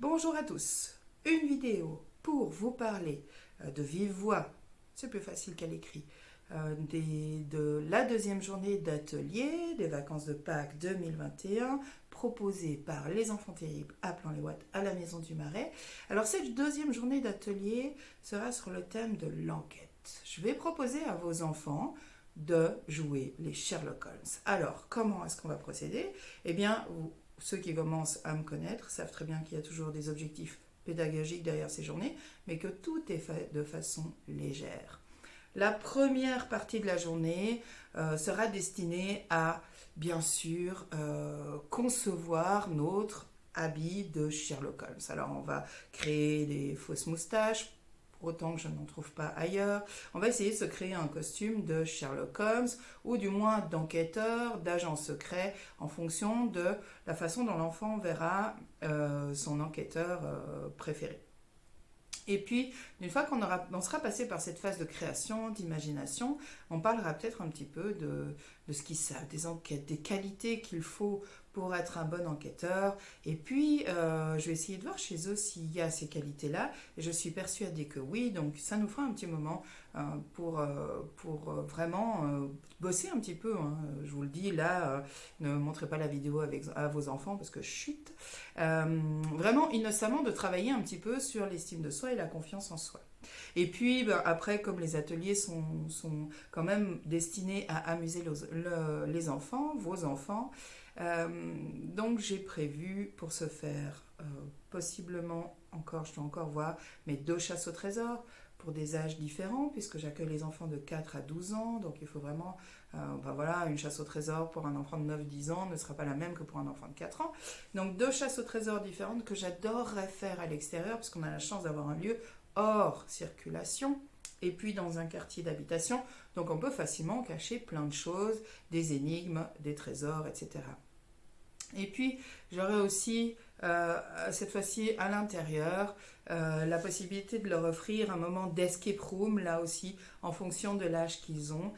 Bonjour à tous, une vidéo pour vous parler de vive voix, c'est plus facile qu'à l'écrit, de la deuxième journée d'atelier des vacances de Pâques 2021 proposée par les enfants terribles appelant les Watts à la Maison du Marais. Alors cette deuxième journée d'atelier sera sur le thème de l'enquête. Je vais proposer à vos enfants de jouer les Sherlock Holmes. Alors, comment est-ce qu'on va procéder? Eh bien, ceux qui commencent à me connaître savent très bien qu'il y a toujours des objectifs pédagogiques derrière ces journées, mais que tout est fait de façon légère. La première partie de la journée sera destinée à, bien sûr, concevoir notre habit de Sherlock Holmes. Alors, on va créer des fausses moustaches, autant que je n'en trouve pas ailleurs. On va essayer de se créer un costume de Sherlock Holmes, ou du moins d'enquêteur, d'agent secret, en fonction de la façon dont l'enfant verra son enquêteur préféré. Et puis, une fois qu'on sera passé par cette phase de création, d'imagination, on parlera peut-être un petit peu de ce qu'ils savent, des enquêtes, des qualités qu'il faut pour être un bon enquêteur. Et puis, je vais essayer de voir chez eux s'il y a ces qualités-là. Et je suis persuadée que oui. Donc, ça nous fera un petit moment pour vraiment bosser un petit peu. Hein. Je vous le dis, là, ne montrez pas la vidéo à vos enfants parce que chut. Vraiment, innocemment, de travailler un petit peu sur l'estime de soi et la confiance en soi. Et puis après, comme les ateliers sont quand même destinés à amuser les enfants, vos enfants, donc j'ai prévu pour ce faire possiblement, je dois encore voir, mais 2 chasses au trésor pour des âges différents, puisque j'accueille les enfants de 4 à 12 ans, donc il faut vraiment, voilà, une chasse au trésor pour un enfant de 9-10 ans ne sera pas la même que pour un enfant de 4 ans. Donc 2 chasses au trésor différentes que j'adorerais faire à l'extérieur, parce qu'on a la chance d'avoir un lieu hors circulation, et puis dans un quartier d'habitation, donc on peut facilement cacher plein de choses, des énigmes, des trésors, etc. Et puis j'aurai aussi cette fois-ci à l'intérieur la possibilité de leur offrir un moment d'escape room, là aussi en fonction de l'âge qu'ils ont.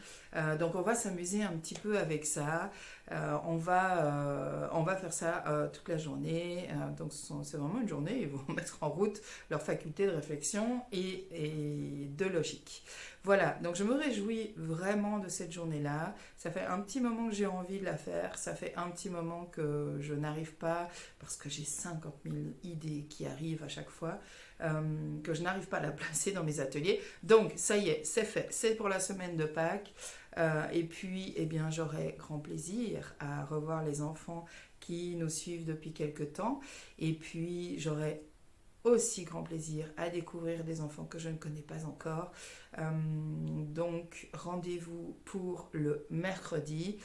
Donc on va s'amuser un petit peu avec ça. On va faire ça toute la journée. Donc c'est vraiment une journée, ils vont mettre en route leur faculté de réflexion et de logique. Voilà, donc je me réjouis vraiment de cette journée-là. Ça fait un petit moment que j'ai envie de la faire. Ça fait un petit moment que je n'arrive pas, parce que j'ai 50 000 idées qui arrivent à chaque fois, que je n'arrive pas à la placer dans mes ateliers. Donc ça y est, c'est fait. C'est pour la semaine de Pâques. Et puis, eh bien, j'aurai grand plaisir à revoir les enfants qui nous suivent depuis quelque temps. Et puis, j'aurai aussi grand plaisir à découvrir des enfants que je ne connais pas encore. Donc, rendez-vous pour le mercredi,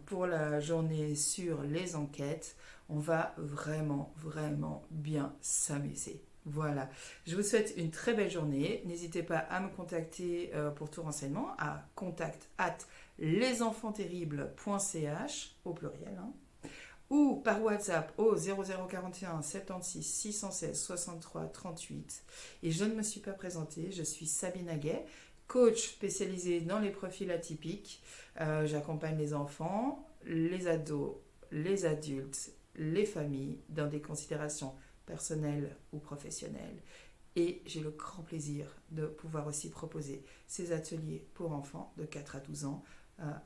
pour la journée sur les enquêtes. On va vraiment, vraiment bien s'amuser. Voilà, je vous souhaite une très belle journée. N'hésitez pas à me contacter pour tout renseignement à contact@lesenfantsterribles.ch au pluriel, hein, ou par WhatsApp au 0041 76 616 63 38. Et je ne me suis pas présentée, je suis Sabine Aguet, coach spécialisée dans les profils atypiques. J'accompagne les enfants, les ados, les adultes, les familles dans des considérations personnelles ou professionnelles. Et j'ai le grand plaisir de pouvoir aussi proposer ces ateliers pour enfants de 4 à 12 ans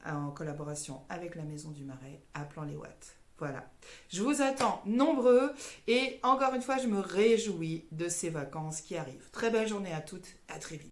en collaboration avec la Maison du Marais, appelant les Watts. Voilà, je vous attends nombreux et encore une fois, je me réjouis de ces vacances qui arrivent. Très belle journée à toutes, à très vite.